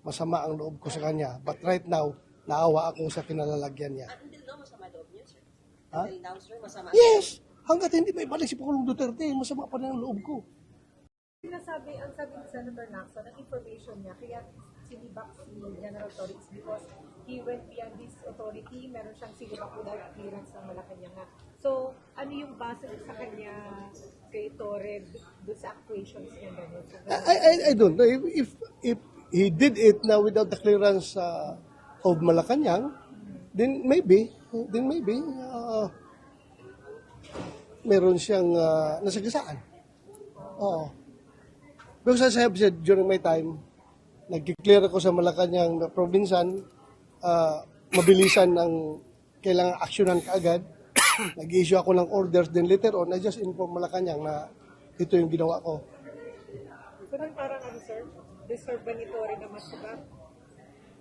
masama ang loob ko sa kanya. But right now, naawa ako sa kinalalagyan niya. Until now, masama loob niyo, sir? Ha? Until now, sir, masama. Yes! Hanggat hindi may balik si Pangulong Duterte, masama pa rin ang loob ko. Ang sabi ni Senator Lacson, ang information niya, kaya sinibak si General Torres because he went beyond his authority, meron siyang sinibak without clearance ng Malacanang. So, ano yung base sa kanya kay Torres doon sa actuations niya? I don't know. If he did it now without the clearance of Malacanang, then maybe meron siyang nasagasaan. Oo. Because as I have said during my time, nag-clear ako sa Malacanang na provinsan, mabilisan ang kailangang aksyonan kaagad. Nag-issue ako ng orders, then later on, I just inform Malacanang na ito yung ginawa ko. So, parang ano, sir? Deserve ba ni Torres na masabak?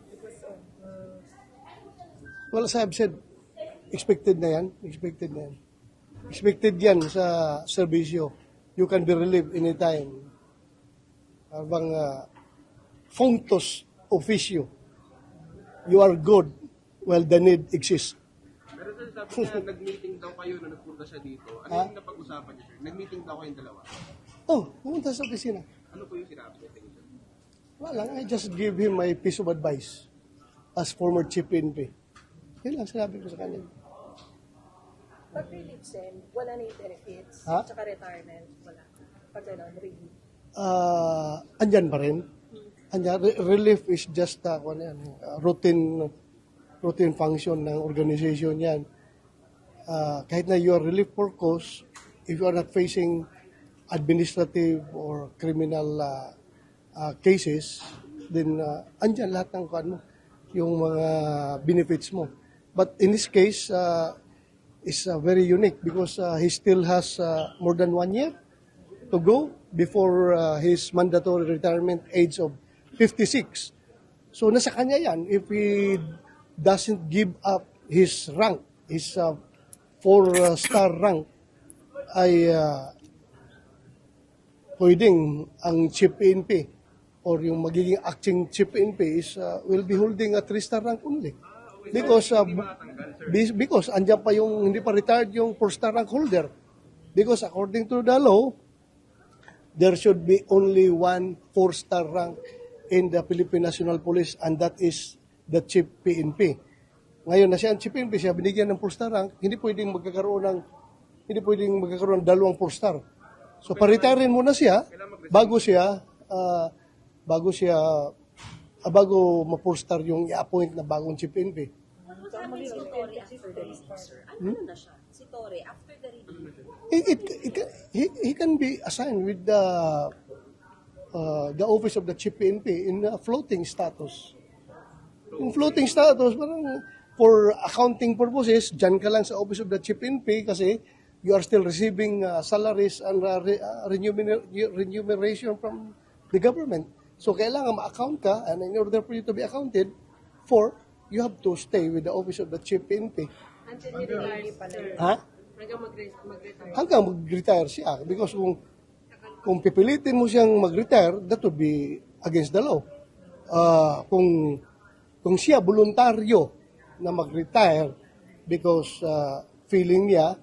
Because of... Well, as I have said, expected na yan. Expected yan sa serbisyo. You can be relieved anytime. Habang functus officio. You are good while the need exists. Pero sir, sabi niya, nag-meeting daw kayo na nagpunta siya dito. Ano yung napag-usapan niya, sir? Nag-meeting daw kayong dalawa. Pumunta sa opisina. Ano po yung sinabi niya? Wala lang, I just give him my piece of advice as former chief PNP. Yun lang sinabi ko sa kanya. Pag relief, Sen, wala na yung benefits, Ha? tsaka retirement, wala. Pag gano'n, relief. Andyan pa rin. Andyan, relief is just routine function ng organization yan. Kahit na you are relief for cause, if you are not facing administrative or criminal cases, then andyan lahat ng yung mga benefits mo. But in this case, is very unique because he still has more than 1 year to go before his mandatory retirement age of 56. So nasa kanya yan. If he doesn't give up his rank, his 4-star rank, ay pwedeng ang chief PNP or yung magiging acting chief PNP is will be holding a 3-star rank only. Because andyan pa yung hindi pa retired yung 4-star rank holder. Because according to the law, there should be only one 4-star rank in the Philippine National Police and that is the chief PNP. Ngayon na siya ang chief PNP, siya binigyan ng 4-star rank, hindi pwedeng magkakaroon ng 2 4-star. So pa-retire muna siya bago ma-4-star yung i-appoint na bagong chief PNP. What happens to Torre after the relief, sir? Ano na siya? Si Torre, after the relief? He can be assigned with the office of the chief PNP in a floating status. Yung floating status, parang for accounting purposes, dyan ka lang sa office of the chief PNP kasi you are still receiving salaries and remuneration from the government. So kailangan ma-account ka and in order for you to be accounted for, you have to stay with the office of the chief PNP. Until nire-retire pala. Ha? Hanggang mag-retire. Hanggang mag-retire siya. Because kung pipilitin mo siyang mag-retire, that would be against the law. Kung siya voluntaryo na mag-retire because feeling niya,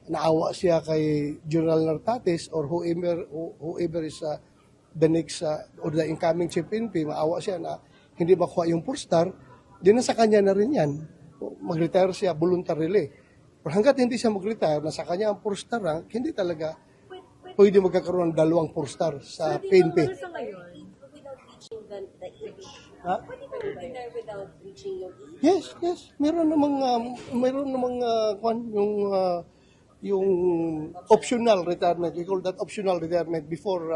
naawa siya kay General Nartates or whoever is the next or the incoming chief PNP, maawa siya na hindi makuha yung 4-star, di na sa kanya na rin yan. Mag-retire siya voluntarily. Pero hanggat hindi siya mag-retire, nasa kanya ang 4-star rank, hindi talaga pwede magkakaroon ng 2 4-star sa PNP. Without reaching the age. Ha? Pwede ba retire without reaching your age? Yes. Meron namang yung optional retirement. We call that optional retirement before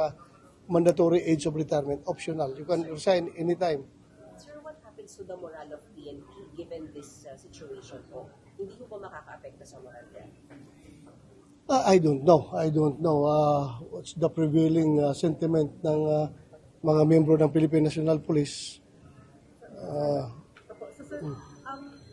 mandatory age of retirement. Optional. You can resign anytime. Sir, what happens to the morale of PNP given this situation po? Hindi ko ba makaka-apekto sa moral niya? I don't know. What's the prevailing sentiment ng mga membro ng Philippine National Police.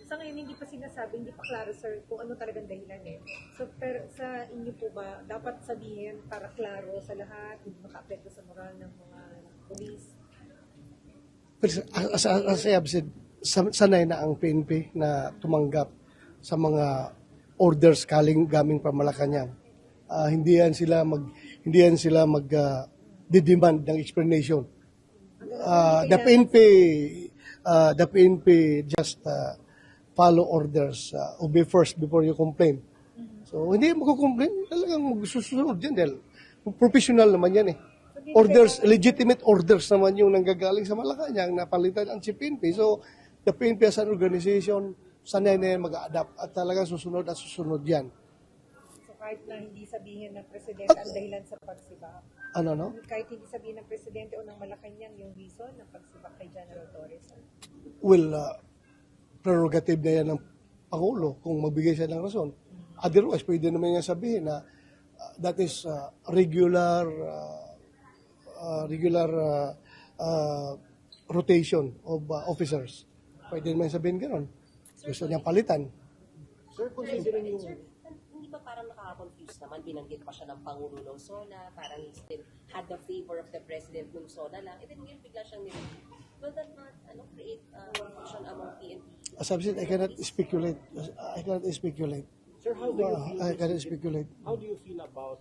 Sa ngayon, hindi pa sinasabi, hindi pa klaro, sir, kung ano talagang dahilan eh. So, pero sa inyo po ba, dapat sabihin para klaro sa lahat, hindi maka-apekto sa moral ng mga police? As I have said, sanay na ang PNP na tumanggap sa mga orders gaming from Malacanang. Hindi yan sila didemand ng explanation. The PNP just follow orders, obey first before you complain. So hindi magko-complain, talagang magsusunod yan dahil professional naman yan eh. Orders, legitimate orders naman yung nanggagaling sa Malacanang na palitan ang si PNP. So the PNP as an organization, sanay na yan mag-adapt at talagang susunod at susunod yan. So kahit na hindi sabihin ng Presidente ang dahilan sa pagsibak, No? kahit hindi sabihin ng Presidente o ng Malacanang yung reason ng pagsibak kay General Torres. Well, prerogative na yan ng Pangulo kung magbigay siya ng rason. Otherwise, pwede naman niya sabihin na that is regular rotation of officers. Pwede naman sabihin gano'n. Gusto niyang palitan. Sir, considering yung... Sir, hindi ba parang nakaka-confuse naman? Binanggit pa siya ng Pangulo nung SONA, parang he still had the favor of the President nung SONA lang, and then ngayon bigla siyang nilagay. Will that not create confusion among PNP? As I've said, I cannot speculate. Sir, how do you feel? I cannot speculate. How do you feel about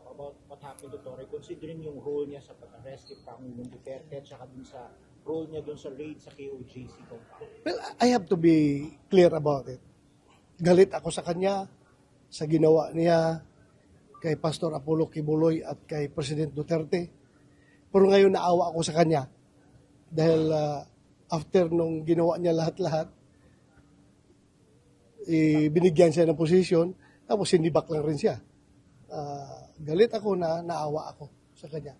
about what happened to Torre, considering yung role niya sa pag-arrest kay Pangulong Duterte at saka dun sa role niya dun sa raid sa KOJC compound? Well, I have to be clear about it. Galit ako sa kanya, sa ginawa niya kay Pastor Apollo Kibuloy at kay President Duterte. Pero ngayon naawa ako sa kanya dahil after nung ginawa niya lahat-lahat, binigyan siya ng posisyon, tapos sinibak lang rin siya. Galit ako naawa ako sa kanya.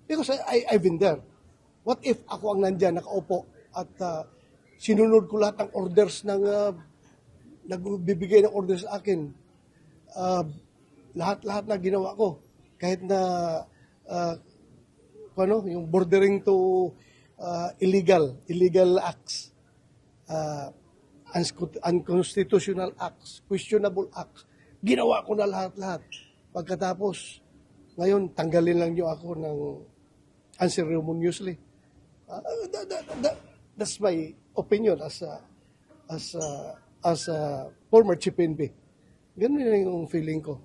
Because I've been there. What if ako ang nandyan, nakaupo, at sinunod ko lahat ng orders ng nagbibigay ng orders sa akin. Lahat-lahat na ginawa ko. Kahit na yung bordering to illegal acts. Unconstitutional acts, questionable acts. Ginawa ko na lahat-lahat. Pagkatapos, ngayon, tanggalin lang niyo ako ng unceremoniously. That's my opinion as a former chief PNP. Ganun yung feeling ko.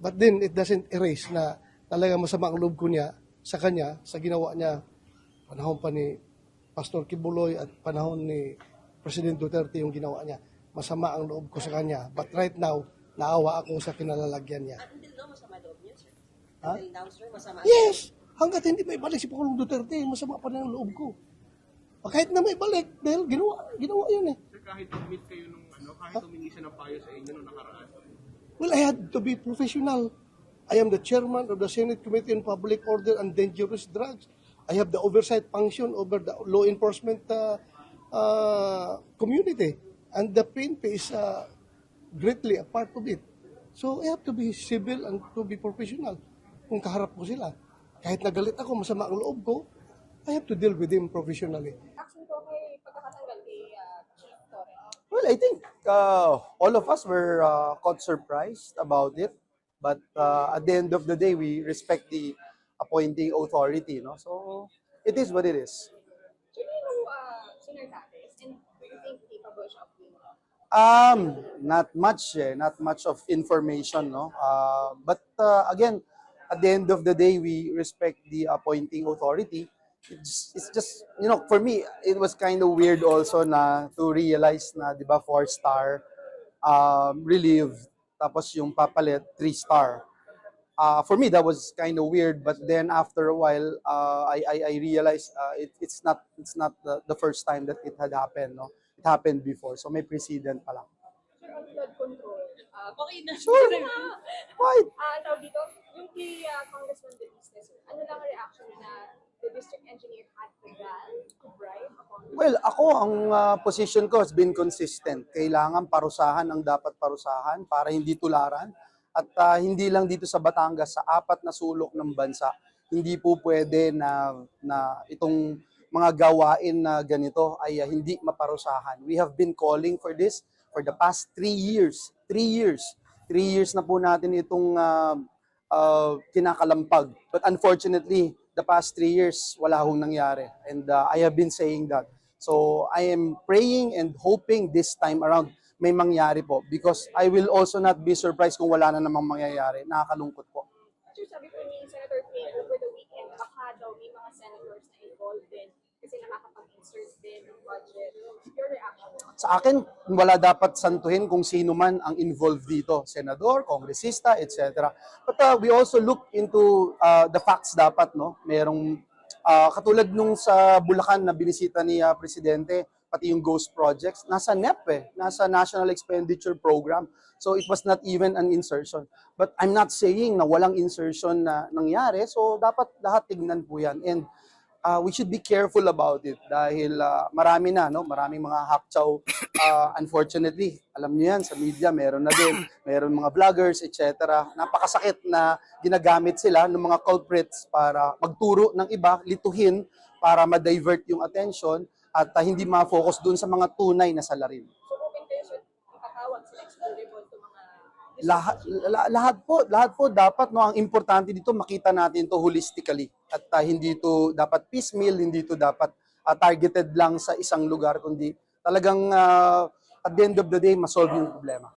But then, it doesn't erase na talaga masama ang loob ko niya sa kanya, sa ginawa niya panahon pa ni Pastor Kibuloy at panahon ni President Duterte yung ginawa niya. Masama ang loob ko sa kanya. But right now, naawa ako sa kinalalagyan niya. Until now, masama loob niya, sir? Ha? Until now, sir, masama Yes! Hanggat hindi may balik si Pangulong Duterte, masama pa rin ang loob ko. Kahit na may balik, dahil ginawa yun eh. Sir, kahit admit kayo nung kahit humingi siya ng payo sa inyo nung nakaraan. Well, I had to be professional. I am the chairman of the Senate Committee on Public Order and Dangerous Drugs. I have the oversight function over the law enforcement community. And the PNP is greatly a part of it. So I have to be civil and to be professional. Kung kaharap ko sila, kahit nagalit ako, masama ang loob ko, I have to deal with him professionally. Action ko kay pagkakatanggal kay Chief Torres. Well, I think all of us were caught surprised about it. But at the end of the day, we respect the appointing authority. No? So it is what it is. So, do you know Senator Tates, and do you think capable siya of doing Not much of information. No? But again, at the end of the day, we respect the appointing authority. It's just, for me, it was kind of weird also to realize na, di ba, 4-star relieved, tapos yung papalit, 3-star. For me, that was kind of weird, but then after a while, I realized it's not the first time that it had happened. No? It happened before, so may precedent pa lang. Sir, on flood control, okay na. Sure. Right. Tawag dito, yung kay Congressman De Business, ano lang ang reaction na the district engineer had to bribe a congressman? Well, ako, ang position ko has been consistent. Kailangan parusahan ang dapat parusahan para hindi tularan. At hindi lang dito sa Batangas, sa 4 na sulok ng bansa, hindi po pwede na itong mga gawain na ganito ay hindi maparusahan. We have been calling for this for the past 3 years. 3 years. 3 years na po natin itong kinakalampag. But unfortunately, the past 3 years, wala hong nangyari. And I have been saying that. So I am praying and hoping this time around may mangyari po because I will also not be surprised kung wala na namang mangyayari. Nakakalungkot po. Sir, sabi po ni Senator Ping over the weekend, baka daw may mga senators na involved din kasi nakakapag-insert din ng budget. Your reaction? Sa akin, wala dapat santuhin kung sino man ang involved dito. Senador, kongresista, etc. But we also look into the facts dapat, no? Merong, katulad nung sa Bulacan na binisita ni Presidente, pati yung ghost projects, nasa NEP nasa National Expenditure Program. So it was not even an insertion. But I'm not saying na walang insertion na nangyari. So dapat lahat tignan po yan. And we should be careful about it dahil marami na, no? Maraming mga hakchaw. Unfortunately, alam niyo yan, sa media meron na din. Meron mga vloggers, etc. Napakasakit na ginagamit sila ng mga culprits para magturo ng iba, lituhin, para ma-divert yung attention at hindi ma-focus dun sa mga tunay na salarin. So, open kayo sir, ipatawag sila explorable to mga Lahat po dapat, no, ang importante dito makita natin to holistically at hindi to dapat piecemeal, hindi to dapat targeted lang sa isang lugar kundi talagang at the end of the day masolve yung problema.